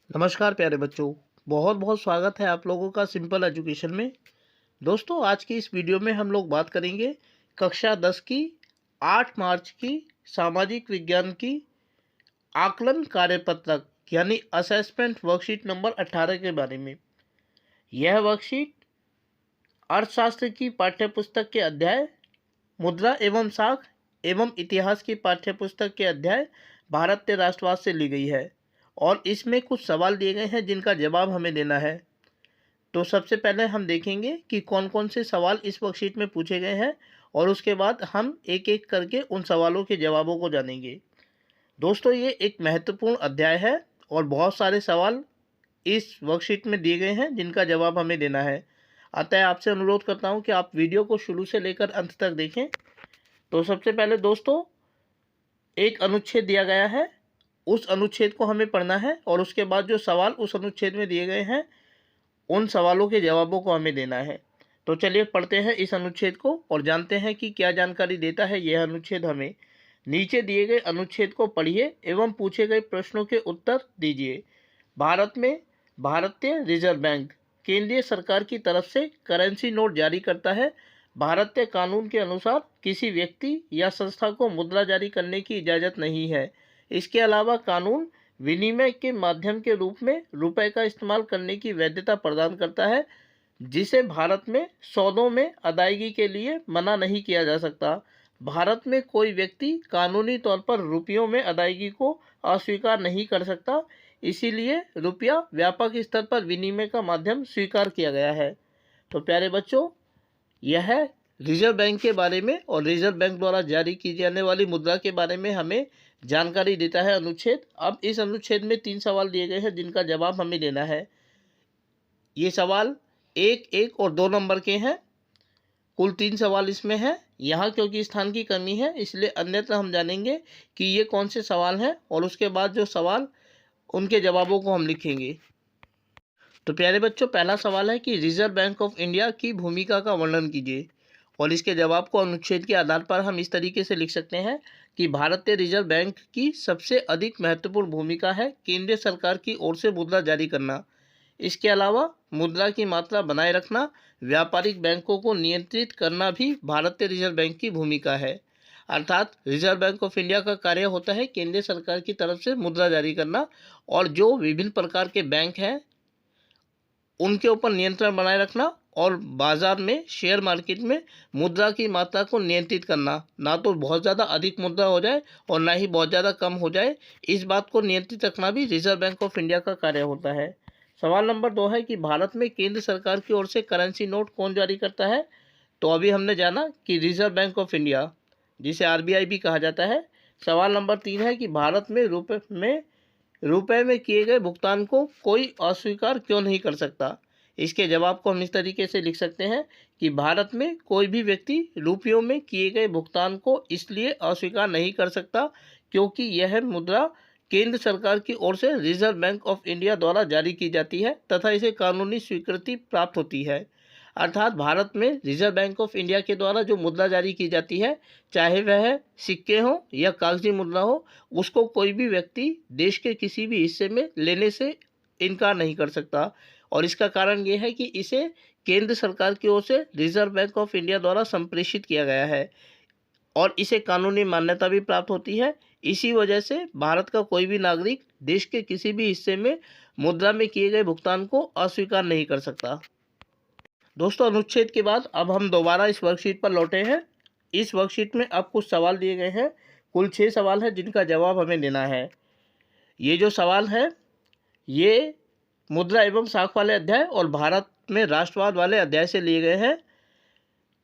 नमस्कार प्यारे बच्चों। बहुत बहुत स्वागत है आप लोगों का सिंपल एजुकेशन में। दोस्तों, आज की इस वीडियो में हम लोग बात करेंगे कक्षा 10 की 8 मार्च की सामाजिक विज्ञान की आकलन कार्यपत्रक यानी असेसमेंट वर्कशीट नंबर 18 के बारे में। यह वर्कशीट अर्थशास्त्र की पाठ्यपुस्तक के अध्याय मुद्रा एवं साख एवं इतिहास की पाठ्यपुस्तक के अध्याय भारतीय राष्ट्रवाद से ली गई है और इसमें कुछ सवाल दिए गए हैं जिनका जवाब हमें देना है। तो सबसे पहले हम देखेंगे कि कौन कौन से सवाल इस वर्कशीट में पूछे गए हैं और उसके बाद हम एक एक करके उन सवालों के जवाबों को जानेंगे। दोस्तों, ये एक महत्वपूर्ण अध्याय है और बहुत सारे सवाल इस वर्कशीट में दिए गए हैं जिनका जवाब हमें देना है। अतः आपसे अनुरोध करता हूं कि आप वीडियो को शुरू से लेकर अंत तक देखें। तो सबसे पहले दोस्तों, एक अनुच्छेद दिया गया है, उस अनुच्छेद को हमें पढ़ना है और उसके बाद जो सवाल उस अनुच्छेद में दिए गए हैं उन सवालों के जवाबों को हमें देना है। तो चलिए पढ़ते हैं इस अनुच्छेद को और जानते हैं कि क्या जानकारी देता है यह अनुच्छेद हमें। नीचे दिए गए अनुच्छेद को पढ़िए एवं पूछे गए प्रश्नों के उत्तर दीजिए। भारत में भारतीय रिजर्व बैंक केंद्रीय सरकार की तरफ से करेंसी नोट जारी करता है। भारतीय कानून के अनुसार किसी व्यक्ति या संस्था को मुद्रा जारी करने की इजाज़त नहीं है। इसके अलावा कानून विनिमय के माध्यम के रूप में रुपए का इस्तेमाल करने की वैधता प्रदान करता है, जिसे भारत में सौदों में अदायगी के लिए मना नहीं किया जा सकता। भारत में कोई व्यक्ति कानूनी तौर पर रुपयों में अदायगी को अस्वीकार नहीं कर सकता, इसीलिए रुपया व्यापक स्तर पर विनिमय का माध्यम स्वीकार किया गया है। तो प्यारे बच्चों, यह रिजर्व बैंक के बारे में और रिजर्व बैंक द्वारा जारी की जाने वाली मुद्रा के बारे में हमें जानकारी देता है अनुच्छेद। अब इस अनुच्छेद में 3 सवाल दिए गए हैं जिनका जवाब हमें देना है। ये सवाल 1, 1 और 2 नंबर के हैं। कुल 3 सवाल इसमें हैं। यहाँ क्योंकि स्थान की कमी है इसलिए अन्यत्र हम जानेंगे कि ये कौन से सवाल हैं और उसके बाद जो सवाल उनके जवाबों को हम लिखेंगे। तो प्यारे बच्चों, पहला सवाल है कि रिजर्व बैंक ऑफ इंडिया की भूमिका का वर्णन कीजिए और इसके जवाब को अनुच्छेद के आधार पर हम इस तरीके से लिख सकते हैं कि भारतीय रिजर्व बैंक की सबसे अधिक महत्वपूर्ण भूमिका है केंद्रीय सरकार की ओर से मुद्रा जारी करना। इसके अलावा मुद्रा की मात्रा बनाए रखना, व्यापारिक बैंकों को नियंत्रित करना भी भारतीय रिजर्व बैंक की भूमिका है। अर्थात रिजर्व बैंक ऑफ इंडिया का कार्य होता है केंद्रीय सरकार की तरफ से मुद्रा जारी करना और जो विभिन्न प्रकार के बैंक हैं उनके ऊपर नियंत्रण बनाए रखना और बाजार में शेयर मार्केट में मुद्रा की मात्रा को नियंत्रित करना, ना तो बहुत ज़्यादा अधिक मुद्रा हो जाए और ना ही बहुत ज़्यादा कम हो जाए। इस बात को नियंत्रित रखना भी रिजर्व बैंक ऑफ इंडिया का कार्य होता है। सवाल नंबर 2 है कि भारत में केंद्र सरकार की ओर से करेंसी नोट कौन जारी करता है। तो अभी हमने जाना कि रिजर्व बैंक ऑफ इंडिया, जिसे आरबीआई भी कहा जाता है। सवाल नंबर 3 है कि भारत में रुपए में किए गए भुगतान को कोई अस्वीकार क्यों नहीं कर सकता। इसके जवाब को हम इस तरीके से लिख सकते हैं कि भारत में कोई भी व्यक्ति रुपयों में किए गए भुगतान को इसलिए अस्वीकार नहीं कर सकता क्योंकि यह मुद्रा केंद्र सरकार की ओर से रिजर्व बैंक ऑफ इंडिया द्वारा जारी की जाती है तथा इसे कानूनी स्वीकृति प्राप्त होती है। अर्थात भारत में रिजर्व बैंक ऑफ इंडिया के द्वारा जो मुद्रा जारी की जाती है, चाहे वह सिक्के हों या कागजी मुद्रा हो, उसको कोई भी व्यक्ति देश के किसी भी हिस्से में लेने से इनकार नहीं कर सकता। और इसका कारण ये है कि इसे केंद्र सरकार की ओर से रिजर्व बैंक ऑफ इंडिया द्वारा संप्रेषित किया गया है और इसे कानूनी मान्यता भी प्राप्त होती है। इसी वजह से भारत का कोई भी नागरिक देश के किसी भी हिस्से में मुद्रा में किए गए भुगतान को अस्वीकार नहीं कर सकता। दोस्तों, अनुच्छेद के बाद अब हम दोबारा इस वर्कशीट पर लौटे हैं। इस वर्कशीट में अब कुछ सवाल दिए गए हैं। कुल 6 सवाल हैं जिनका जवाब हमें देना है। ये जो सवाल है ये मुद्रा एवं साख वाले अध्याय और भारत में राष्ट्रवाद वाले अध्याय से लिए गए हैं।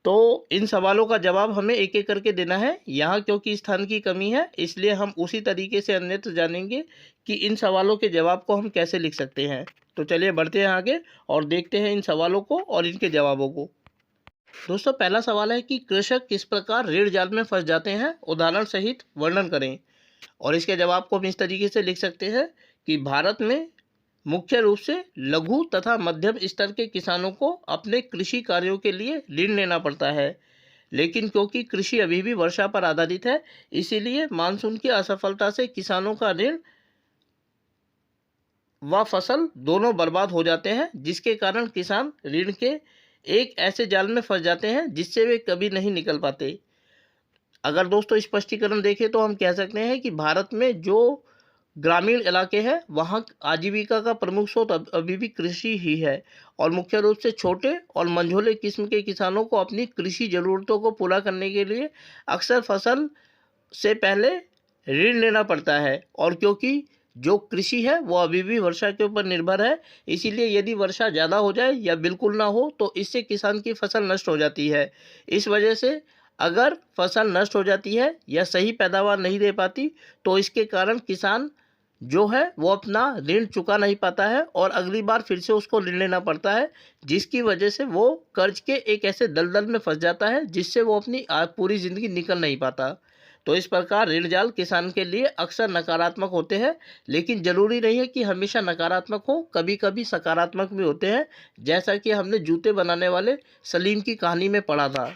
तो इन सवालों का जवाब हमें एक एक करके देना है। यहाँ क्योंकि स्थान की कमी है इसलिए हम उसी तरीके से अन्यत्र जानेंगे कि इन सवालों के जवाब को हम कैसे लिख सकते हैं। तो चलिए बढ़ते हैं आगे और देखते हैं इन सवालों को और इनके जवाबों को। दोस्तों, पहला सवाल है कि कृषक किस प्रकार ऋण जाल में फंस जाते हैं, उदाहरण सहित वर्णन करें। और इसके जवाब को हम इस तरीके से लिख सकते हैं कि भारत में मुख्य रूप से लघु तथा मध्यम स्तर के किसानों को अपने कृषि कार्यों के लिए ऋण लेना पड़ता है, लेकिन क्योंकि कृषि अभी भी वर्षा पर आधारित है इसीलिए मानसून की असफलता से किसानों का ऋण व फसल दोनों बर्बाद हो जाते हैं, जिसके कारण किसान ऋण के एक ऐसे जाल में फंस जाते हैं जिससे वे कभी नहीं निकल पाते। अगर दोस्तों स्पष्टीकरण देखें तो हम कह सकते हैं कि भारत में जो ग्रामीण इलाके हैं वहाँ आजीविका का प्रमुख स्रोत अभी भी कृषि ही है, और मुख्य रूप से छोटे और मंझोले किस्म के किसानों को अपनी कृषि ज़रूरतों को पूरा करने के लिए अक्सर फसल से पहले ऋण लेना पड़ता है। और क्योंकि जो कृषि है वो अभी भी वर्षा के ऊपर निर्भर है, इसीलिए यदि वर्षा ज़्यादा हो जाए या बिल्कुल ना हो तो इससे किसान की फसल नष्ट हो जाती है। इस वजह से अगर फसल नष्ट हो जाती है या सही पैदावार नहीं दे पाती तो इसके कारण किसान जो है वो अपना ऋण चुका नहीं पाता है और अगली बार फिर से उसको ऋण लेना पड़ता है, जिसकी वजह से वो कर्ज के एक ऐसे दलदल में फंस जाता है जिससे वो अपनी पूरी ज़िंदगी निकल नहीं पाता। तो इस प्रकार ऋण जाल किसान के लिए अक्सर नकारात्मक होते हैं, लेकिन ज़रूरी नहीं है कि हमेशा नकारात्मक हो, कभी कभी सकारात्मक भी होते हैं, जैसा कि हमने जूते बनाने वाले सलीम की कहानी में पढ़ा था।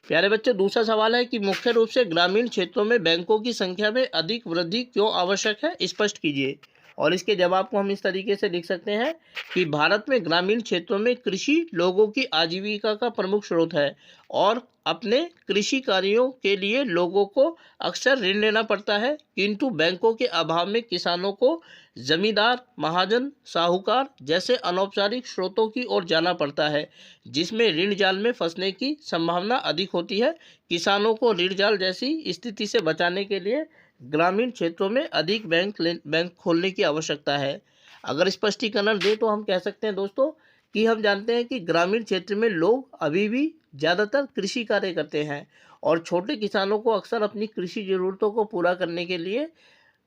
प्यारे बच्चों, दूसरा सवाल है कि मुख्य रूप से ग्रामीण क्षेत्रों में बैंकों की संख्या में अधिक वृद्धि क्यों आवश्यक है, स्पष्ट कीजिए। और इसके जवाब को हम इस तरीके से लिख सकते हैं कि भारत में ग्रामीण क्षेत्रों में कृषि लोगों की आजीविका का प्रमुख स्रोत है और अपने कृषि कार्यों के लिए लोगों को अक्सर ऋण लेना पड़ता है, किंतु बैंकों के अभाव में किसानों को जमींदार, महाजन, साहूकार जैसे अनौपचारिक स्रोतों की ओर जाना पड़ता है, जिसमें ऋण जाल में फंसने की संभावना अधिक होती है। किसानों को ऋण जाल जैसी स्थिति से बचाने के लिए ग्रामीण क्षेत्रों में अधिक बैंक खोलने की आवश्यकता है। अगर स्पष्टीकरण दें तो हम कह सकते हैं दोस्तों कि हम जानते हैं कि ग्रामीण क्षेत्र में लोग अभी भी ज़्यादातर कृषि कार्य करते हैं और छोटे किसानों को अक्सर अपनी कृषि ज़रूरतों को पूरा करने के लिए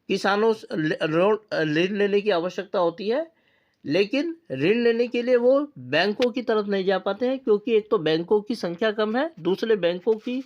किसानों से ऋण लेने की आवश्यकता होती है। लेकिन ऋण लेने के लिए वो बैंकों की तरफ नहीं जा पाते हैं, क्योंकि एक तो बैंकों की संख्या कम है, दूसरे बैंकों की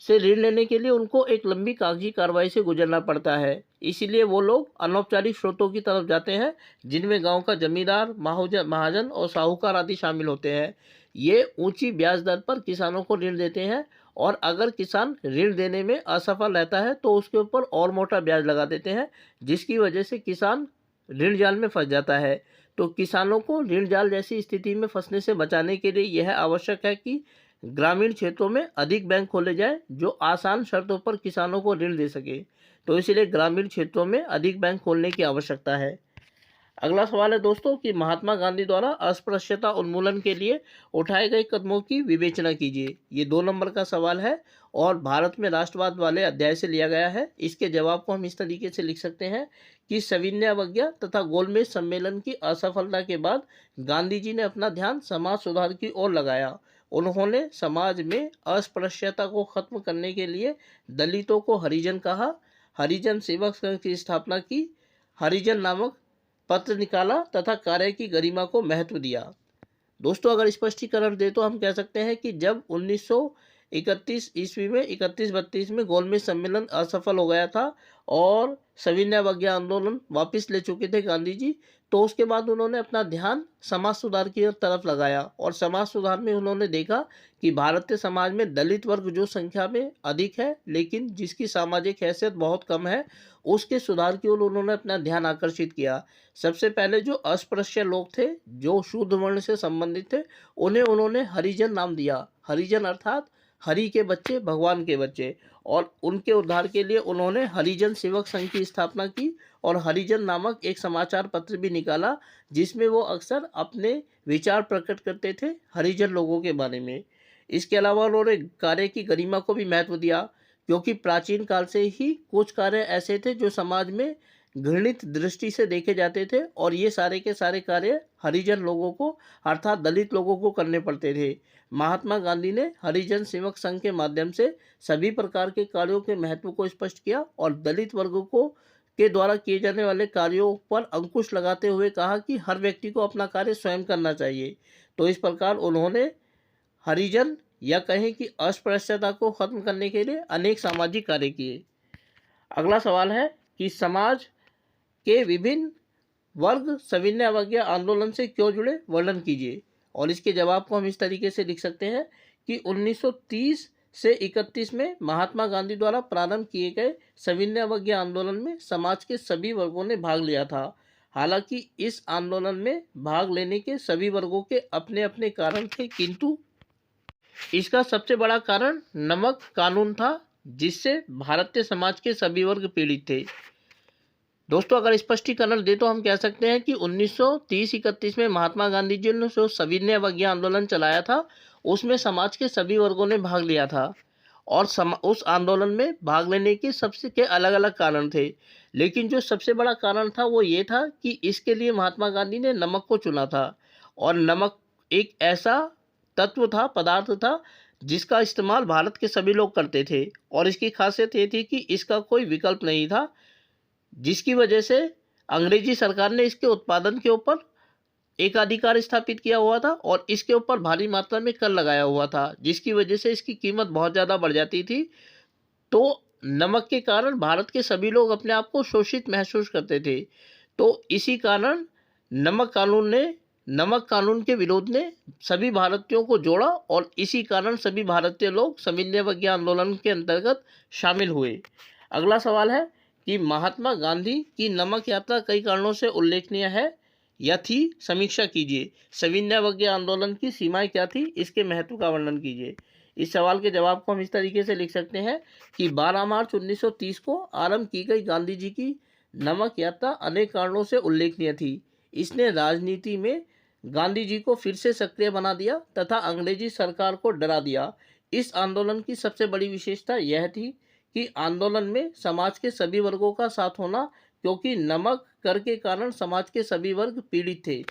से ऋण लेने के लिए उनको एक लंबी कागजी कार्रवाई से गुजरना पड़ता है। इसीलिए वो लोग अनौपचारिक स्रोतों की तरफ जाते हैं, जिनमें गांव का जमींदार, महाजन और साहूकार आदि शामिल होते हैं। ये ऊंची ब्याज दर पर किसानों को ऋण देते हैं और अगर किसान ऋण देने में असफल रहता है तो उसके ऊपर और मोटा ब्याज लगा देते हैं, जिसकी वजह से किसान ऋण जाल में फंस जाता है। तो किसानों को ऋण जाल जैसी स्थिति में फंसने से बचाने के लिए यह आवश्यक है कि ग्रामीण क्षेत्रों में अधिक बैंक खोले जाए जो आसान शर्तों पर किसानों को ऋण दे सके। तो इसलिए ग्रामीण क्षेत्रों में अधिक बैंक खोलने की आवश्यकता है। अगला सवाल है दोस्तों कि महात्मा गांधी द्वारा अस्पृश्यता उन्मूलन के लिए उठाए गए कदमों की विवेचना कीजिए। ये 2 नंबर का सवाल है और भारत में राष्ट्रवाद वाले अध्याय से लिया गया है। इसके जवाब को हम इस तरीके से लिख सकते हैं कि सविनय अवज्ञा तथा गोलमेज सम्मेलन की असफलता के बाद गांधी जी ने अपना ध्यान समाज सुधार की ओर लगाया। उन्होंने समाज में अस्पृश्यता को खत्म करने के लिए दलितों को हरिजन कहा, हरिजन सेवक संघ की स्थापना की, हरिजन नामक पत्र निकाला तथा कार्य की गरिमा को महत्व दिया। दोस्तों, अगर स्पष्टीकरण दे तो हम कह सकते हैं कि जब 1931 ईस्वी में 31-32 में गोलमेज सम्मेलन असफल हो गया था और सविनय अवज्ञा आंदोलन वापस ले चुके थे गांधी जी, तो उसके बाद उन्होंने अपना ध्यान समाज सुधार की तरफ लगाया और समाज सुधार में उन्होंने देखा कि भारतीय समाज में दलित वर्ग जो संख्या में अधिक है लेकिन जिसकी सामाजिक हैसियत बहुत कम है, उसके सुधार की ओर उन्होंने अपना ध्यान आकर्षित किया। सबसे पहले जो अस्पृश्य लोग थे, जो शूद्र वर्ण से संबंधित थे, उन्हें उन्होंने हरिजन नाम दिया। हरिजन अर्थात हरि के बच्चे, भगवान के बच्चे, और उनके उद्धार के लिए उन्होंने हरिजन सेवक संघ की स्थापना की और हरिजन नामक एक समाचार पत्र भी निकाला, जिसमें वो अक्सर अपने विचार प्रकट करते थे हरिजन लोगों के बारे में। इसके अलावा उन्होंने कार्य की गरिमा को भी महत्व दिया, क्योंकि प्राचीन काल से ही कुछ कार्य ऐसे थे जो समाज में घृणित दृष्टि से देखे जाते थे और ये सारे के सारे कार्य हरिजन लोगों को अर्थात दलित लोगों को करने पड़ते थे। महात्मा गांधी ने हरिजन सेवक संघ के माध्यम से सभी प्रकार के कार्यों के महत्व को स्पष्ट किया और दलित वर्ग को के द्वारा किए जाने वाले कार्यों पर अंकुश लगाते हुए कहा कि हर व्यक्ति को अपना कार्य स्वयं करना चाहिए। तो इस प्रकार उन्होंने हरिजन या कहें कि अस्पृश्यता को खत्म करने के लिए अनेक सामाजिक कार्य किए। अगला सवाल है कि समाज के विभिन्न वर्ग सविनय अवज्ञा आंदोलन से क्यों जुड़े, वर्णन कीजिए। और इसके जवाब को हम इस तरीके से लिख सकते हैं कि 1930 से 31 में महात्मा गांधी द्वारा प्रारंभ किए गए सविनय अवज्ञा आंदोलन में समाज के सभी वर्गों ने भाग लिया था। हालांकि इस आंदोलन में भाग लेने के सभी वर्गों के अपने अपने कारण थे, किंतु इसका सबसे बड़ा कारण नमक कानून था, जिससे भारतीय समाज के सभी वर्ग पीड़ित थे। दोस्तों, अगर स्पष्टीकरण दे तो हम कह सकते हैं कि 1930-31 में महात्मा गांधी जी ने जो सविनय अवज्ञा आंदोलन चलाया था, उसमें समाज के सभी वर्गों ने भाग लिया था और उस आंदोलन में भाग लेने के सबसे के अलग अलग कारण थे। लेकिन जो सबसे बड़ा कारण था वो ये था कि इसके लिए महात्मा गांधी ने नमक को चुना था, और नमक एक ऐसा तत्व था, पदार्थ था, जिसका इस्तेमाल भारत के सभी लोग करते थे, और इसकी खासियत ये थी कि इसका कोई विकल्प नहीं था, जिसकी वजह से अंग्रेजी सरकार ने इसके उत्पादन के ऊपर एकाधिकार स्थापित किया हुआ था और इसके ऊपर भारी मात्रा में कर लगाया हुआ था, जिसकी वजह से इसकी कीमत बहुत ज़्यादा बढ़ जाती थी। तो नमक के कारण भारत के सभी लोग अपने आप को शोषित महसूस करते थे। तो इसी कारण नमक कानून के विरोध ने सभी भारतीयों को जोड़ा, और इसी कारण सभी भारतीय लोग सविनय अवज्ञा आंदोलन के अंतर्गत शामिल हुए। अगला सवाल है कि महात्मा गांधी की नमक यात्रा कई कारणों से उल्लेखनीय है या थी, समीक्षा कीजिए। सविनय अवज्ञा आंदोलन की सीमाएं क्या थी, इसके महत्व का वर्णन कीजिए। इस सवाल के जवाब को हम इस तरीके से लिख सकते हैं कि 12 मार्च 1930 को आरंभ की गई गांधी जी की नमक यात्रा अनेक कारणों से उल्लेखनीय थी। इसने राजनीति में गांधी जी को फिर से सक्रिय बना दिया तथा अंग्रेजी सरकार को डरा दिया। इस आंदोलन की सबसे बड़ी विशेषता यह थी कि आंदोलन में समाज के सभी वर्गों का साथ होना, क्योंकि नमक कर के कारण समाज के सभी वर्ग पीड़ित थे।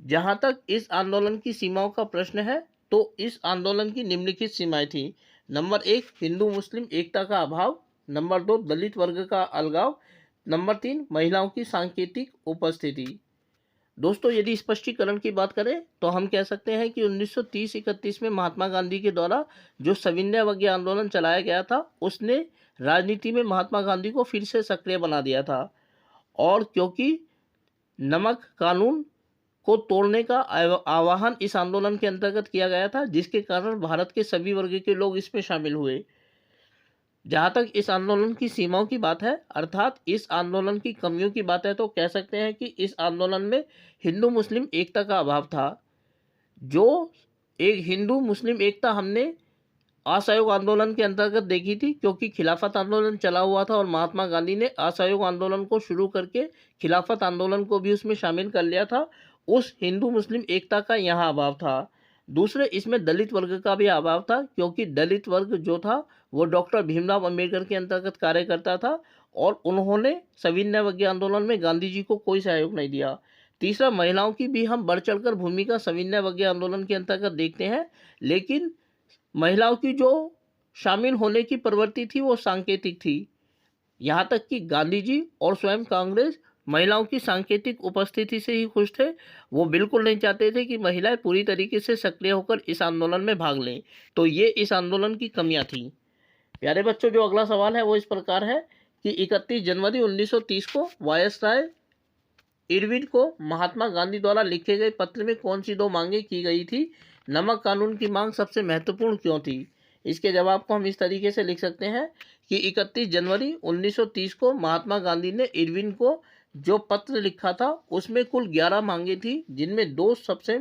जहां तक इस आंदोलन की सीमाओं का प्रश्न है, तो इस आंदोलन की निम्नलिखित सीमाएं थी। नंबर 1, हिंदू मुस्लिम एकता का अभाव। नंबर 2, दलित वर्ग का अलगाव। नंबर 3, महिलाओं की सांकेतिक उपस्थिति। दोस्तों, यदि स्पष्टीकरण की बात करें तो हम कह सकते हैं कि 1930-31 में महात्मा गांधी के द्वारा जो सविनय अवज्ञा आंदोलन चलाया गया था, उसने राजनीति में महात्मा गांधी को फिर से सक्रिय बना दिया था, और क्योंकि नमक कानून को तोड़ने का आह्वान इस आंदोलन के अंतर्गत किया गया था, जिसके कारण भारत के सभी वर्ग के लोग इसमें शामिल हुए। जहाँ तक इस आंदोलन की सीमाओं की बात है, अर्थात इस आंदोलन की कमियों की बात है, तो कह सकते हैं कि इस आंदोलन में हिंदू मुस्लिम एकता का अभाव था। जो एक हिंदू मुस्लिम एकता हमने असहयोग आंदोलन के अंतर्गत देखी थी, क्योंकि खिलाफत आंदोलन चला हुआ था और महात्मा गांधी ने असहयोग आंदोलन को शुरू करके खिलाफत आंदोलन को भी उसमें शामिल कर लिया था। उस हिंदू मुस्लिम एकता का यहाँ अभाव था। दूसरे, इसमें दलित वर्ग का भी अभाव था, क्योंकि दलित वर्ग जो था वो डॉक्टर भीमराव अंबेडकर के अंतर्गत कार्य करता था, और उन्होंने सविनय अवज्ञा आंदोलन में गांधी जी को कोई सहयोग नहीं दिया। तीसरा, महिलाओं की भी हम बढ़ चढ़कर भूमिका सविनय अवज्ञा आंदोलन के अंतर्गत देखते हैं, लेकिन महिलाओं की जो शामिल होने की प्रवृत्ति थी वो सांकेतिक थी। यहाँ तक कि गांधी जी और स्वयं कांग्रेस महिलाओं की सांकेतिक उपस्थिति से ही खुश थे। वो बिल्कुल नहीं चाहते थे कि महिलाएं पूरी तरीके से सक्रिय होकर इस आंदोलन में भाग लें। तो ये इस आंदोलन की कमियां थी। प्यारे बच्चों, जो अगला सवाल है वो इस प्रकार है कि 31 जनवरी 1930 को वायसराय इरविन को महात्मा गांधी द्वारा लिखे गए पत्र में कौन सी दो मांगें की गई थी? नमक कानून की मांग सबसे महत्वपूर्ण क्यों थी? इसके जवाब को हम इस तरीके से लिख सकते हैं कि 31 जनवरी 1930 को महात्मा गांधी ने इरविन को जो पत्र लिखा था, उसमें कुल 11 मांगें थी, जिनमें दो सबसे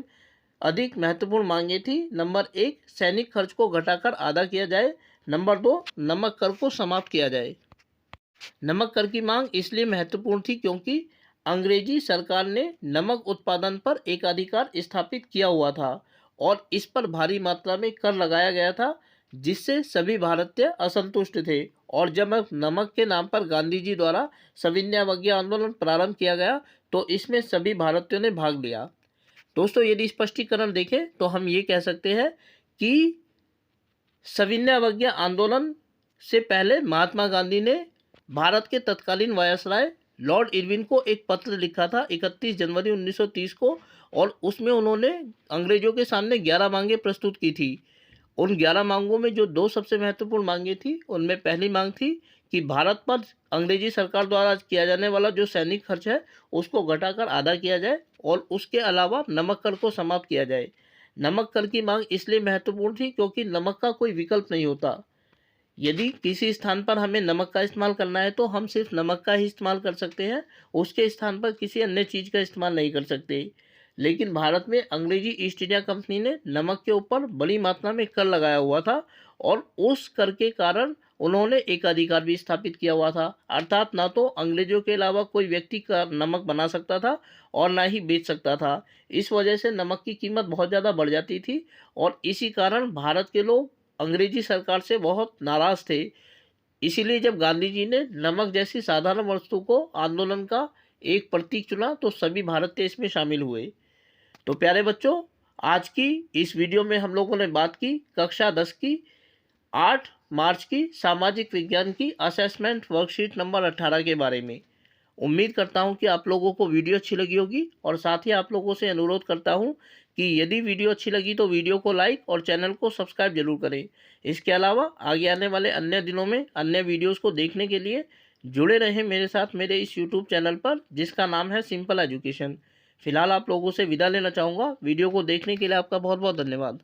अधिक महत्वपूर्ण मांगें थी। नंबर 1, सैनिक खर्च को घटाकर आधा किया जाए। नंबर 2, नमक कर को समाप्त किया जाए। नमक कर की मांग इसलिए महत्वपूर्ण थी क्योंकि अंग्रेजी सरकार ने नमक उत्पादन पर एकाधिकार स्थापित किया हुआ था और इस पर भारी मात्रा में कर लगाया गया था, जिससे सभी भारतीय असंतुष्ट थे। और जब नमक के नाम पर गांधी जी द्वारा सविनय अवज्ञा आंदोलन प्रारंभ किया गया, तो इसमें सभी भारतीयों ने भाग लिया। दोस्तों, यदि स्पष्टीकरण देखें तो हम ये कह सकते हैं कि सविनय अवज्ञा आंदोलन से पहले महात्मा गांधी ने भारत के तत्कालीन वायसराय लॉर्ड इरविन को एक पत्र लिखा था 31 जनवरी 1930 को, और उसमें उन्होंने अंग्रेजों के सामने 11 मांगें प्रस्तुत की थी। उन 11 मांगों में जो दो सबसे महत्वपूर्ण मांगें थी, उनमें पहली मांग थी कि भारत पर अंग्रेजी सरकार द्वारा किया जाने वाला जो सैनिक खर्च है उसको घटाकर आधा किया जाए, और उसके अलावा नमक कर को समाप्त किया जाए। नमक कर की मांग इसलिए महत्वपूर्ण थी क्योंकि नमक का कोई विकल्प नहीं होता। यदि किसी स्थान पर हमें नमक का इस्तेमाल करना है तो हम सिर्फ नमक का ही इस्तेमाल कर सकते हैं, उसके स्थान पर किसी अन्य चीज़ का इस्तेमाल नहीं कर सकते। लेकिन भारत में अंग्रेजी ईस्ट इंडिया कंपनी ने नमक के ऊपर बड़ी मात्रा में कर लगाया हुआ था और उस कर के कारण उन्होंने एक अधिकार भी स्थापित किया हुआ था, अर्थात ना तो अंग्रेजों के अलावा कोई व्यक्ति का नमक बना सकता था और ना ही बेच सकता था। इस वजह से नमक की कीमत बहुत ज़्यादा बढ़ जाती थी और इसी कारण भारत के लोग अंग्रेजी सरकार से बहुत नाराज़ थे। इसीलिए जब गांधी जी ने नमक जैसी साधारण वस्तु को आंदोलन का एक प्रतीक चुना तो सभी भारत देश में शामिल हुए। तो प्यारे बच्चों, आज की इस वीडियो में हम लोगों ने बात की कक्षा 10 की 8 मार्च की सामाजिक विज्ञान की असेसमेंट वर्कशीट नंबर 18 के बारे में। उम्मीद करता हूं कि आप लोगों को वीडियो अच्छी लगी होगी और साथ ही आप लोगों से अनुरोध करता हूं कि यदि वीडियो अच्छी लगी तो वीडियो को लाइक और चैनल को सब्सक्राइब जरूर करें। इसके अलावा आगे आने वाले अन्य दिनों में अन्य वीडियोस को देखने के लिए जुड़े रहें मेरे साथ मेरे इस यूट्यूब चैनल पर, जिसका नाम है सिंपल एजुकेशन। फिलहाल आप लोगों से विदा लेना चाहूँगा। वीडियो को देखने के लिए आपका बहुत बहुत धन्यवाद।